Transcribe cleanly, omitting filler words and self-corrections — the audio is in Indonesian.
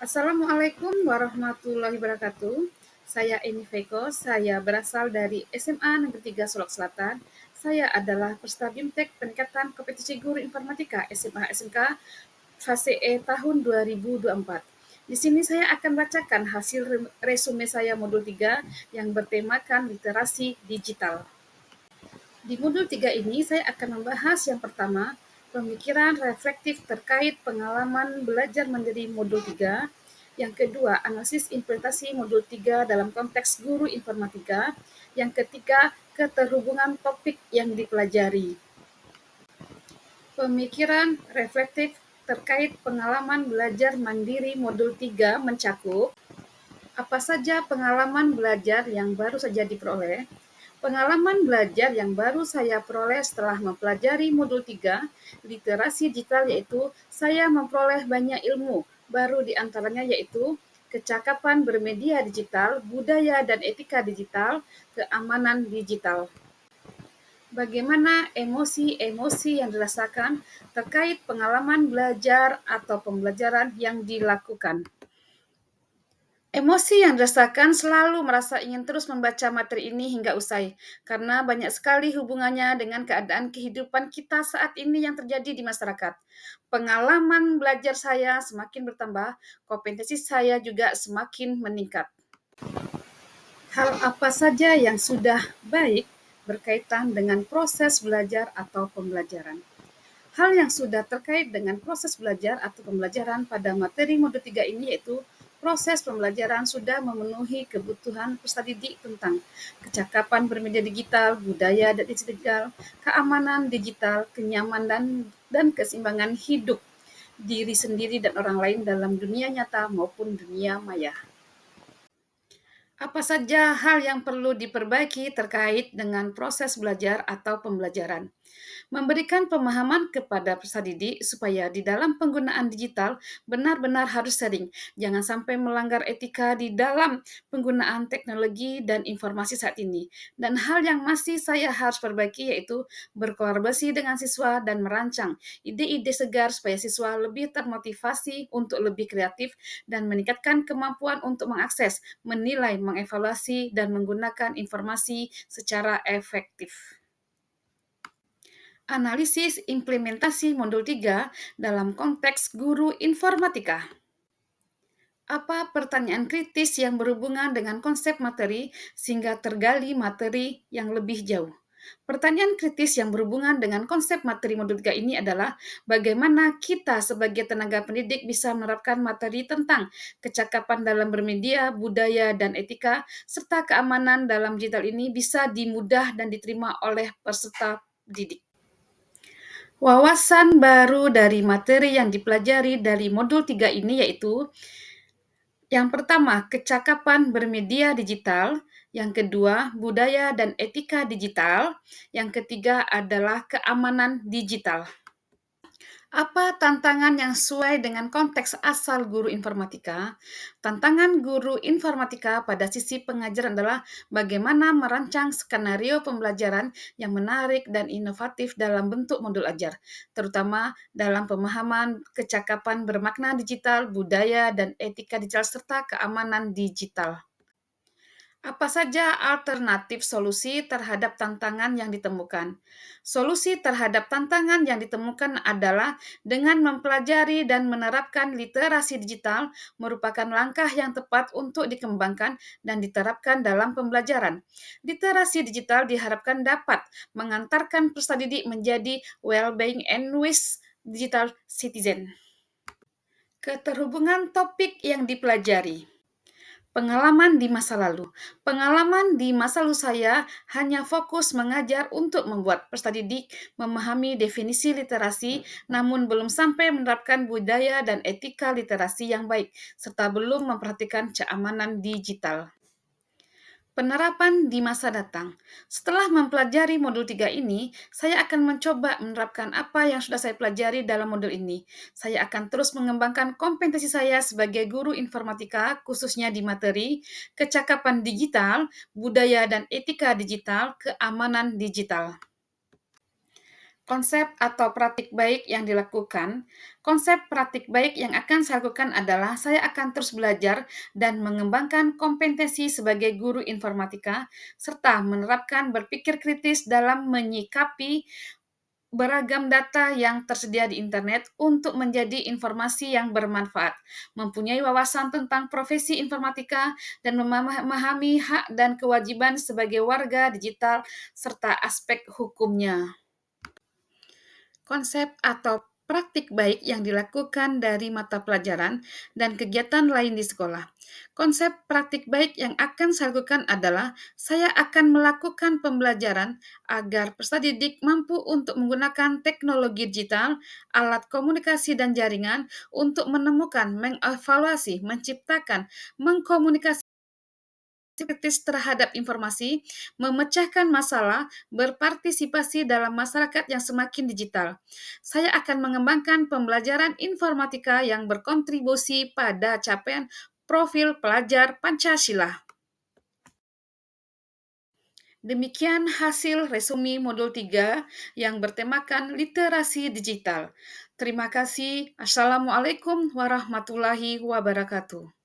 Assalamualaikum warahmatullahi wabarakatuh. Saya Eni Veko, saya berasal dari SMA Negeri 3 Solok Selatan. Saya adalah peserta BIMTEK Peningkatan Kompetisi Guru Informatika SMA SMK fase E tahun 2024. Di sini saya akan bacakan hasil resume saya modul 3 yang bertemakan literasi digital. Di modul 3 ini saya akan membahas yang pertama, pemikiran reflektif terkait pengalaman belajar mandiri modul 3. Yang kedua, analisis implementasi modul 3 dalam konteks guru informatika. Yang ketiga, keterhubungan topik yang dipelajari. Pemikiran reflektif terkait pengalaman belajar mandiri modul 3 mencakup apa saja pengalaman belajar yang baru saja diperoleh. Pengalaman belajar yang baru saya peroleh setelah mempelajari modul 3, literasi digital, yaitu saya memperoleh banyak ilmu, baru di antaranya yaitu kecakapan bermedia digital, budaya dan etika digital, keamanan digital. Bagaimana emosi-emosi yang dirasakan terkait pengalaman belajar atau pembelajaran yang dilakukan. Emosi yang dirasakan selalu merasa ingin terus membaca materi ini hingga usai, karena banyak sekali hubungannya dengan keadaan kehidupan kita saat ini yang terjadi di masyarakat. Pengalaman belajar saya semakin bertambah, kompetensi saya juga semakin meningkat. Hal apa saja yang sudah baik berkaitan dengan proses belajar atau pembelajaran? Hal yang sudah terkait dengan proses belajar atau pembelajaran pada materi modul 3 ini yaitu proses pembelajaran sudah memenuhi kebutuhan peserta didik tentang kecakapan bermedia digital, budaya dan digital, keamanan digital, kenyamanan dan keseimbangan hidup diri sendiri dan orang lain dalam dunia nyata maupun dunia maya. Apa saja hal yang perlu diperbaiki terkait dengan proses belajar atau pembelajaran? Memberikan pemahaman kepada peserta didik supaya di dalam penggunaan digital benar-benar harus sering. Jangan sampai melanggar etika di dalam penggunaan teknologi dan informasi saat ini. Dan hal yang masih saya harus perbaiki yaitu berkolaborasi dengan siswa dan merancang ide-ide segar supaya siswa lebih termotivasi untuk lebih kreatif dan meningkatkan kemampuan untuk mengakses, menilai, mengevaluasi, dan menggunakan informasi secara efektif. Analisis implementasi modul 3 dalam konteks guru informatika. Apa pertanyaan kritis yang berhubungan dengan konsep materi sehingga tergali materi yang lebih jauh? Pertanyaan kritis yang berhubungan dengan konsep materi modul 3 ini adalah bagaimana kita sebagai tenaga pendidik bisa menerapkan materi tentang kecakapan dalam bermedia, budaya, dan etika, serta keamanan dalam digital ini bisa dimudah dan diterima oleh peserta didik. Wawasan baru dari materi yang dipelajari dari modul 3 ini yaitu yang pertama, kecakapan bermedia digital, yang kedua, budaya dan etika digital, yang ketiga adalah keamanan digital. Apa tantangan yang sesuai dengan konteks asal guru informatika? Tantangan guru informatika pada sisi pengajaran adalah bagaimana merancang skenario pembelajaran yang menarik dan inovatif dalam bentuk modul ajar, terutama dalam pemahaman kecakapan bermakna digital, budaya, dan etika digital, serta keamanan digital. Apa saja alternatif solusi terhadap tantangan yang ditemukan? Solusi terhadap tantangan yang ditemukan adalah dengan mempelajari dan menerapkan literasi digital merupakan langkah yang tepat untuk dikembangkan dan diterapkan dalam pembelajaran. Literasi digital diharapkan dapat mengantarkan peserta didik menjadi well-being and wise digital citizen. Keterhubungan topik yang dipelajari. Pengalaman di masa lalu. Pengalaman di masa lalu saya hanya fokus mengajar untuk membuat peserta didik memahami definisi literasi, namun belum sampai menerapkan budaya dan etika literasi yang baik, serta belum memperhatikan keamanan digital. Penerapan di masa datang. Setelah mempelajari modul 3 ini, saya akan mencoba menerapkan apa yang sudah saya pelajari dalam modul ini. Saya akan terus mengembangkan kompetensi saya sebagai guru informatika, khususnya di materi kecakapan digital, budaya dan etika digital, keamanan digital. Konsep atau praktik baik yang dilakukan, konsep praktik baik yang akan saya lakukan adalah saya akan terus belajar dan mengembangkan kompetensi sebagai guru informatika, serta menerapkan berpikir kritis dalam menyikapi beragam data yang tersedia di internet untuk menjadi informasi yang bermanfaat, mempunyai wawasan tentang profesi informatika, dan memahami hak dan kewajiban sebagai warga digital serta aspek hukumnya. Konsep atau praktik baik yang dilakukan dari mata pelajaran dan kegiatan lain di sekolah. Konsep praktik baik yang akan saya lakukan adalah saya akan melakukan pembelajaran agar peserta didik mampu untuk menggunakan teknologi digital, alat komunikasi dan jaringan untuk menemukan, mengevaluasi, menciptakan, mengkomunikasikan kritis terhadap informasi, memecahkan masalah, berpartisipasi dalam masyarakat yang semakin digital. Saya akan mengembangkan pembelajaran informatika yang berkontribusi pada capaian profil pelajar Pancasila. Demikian hasil resume modul 3 yang bertemakan literasi digital. Terima kasih. Assalamualaikum warahmatullahi wabarakatuh.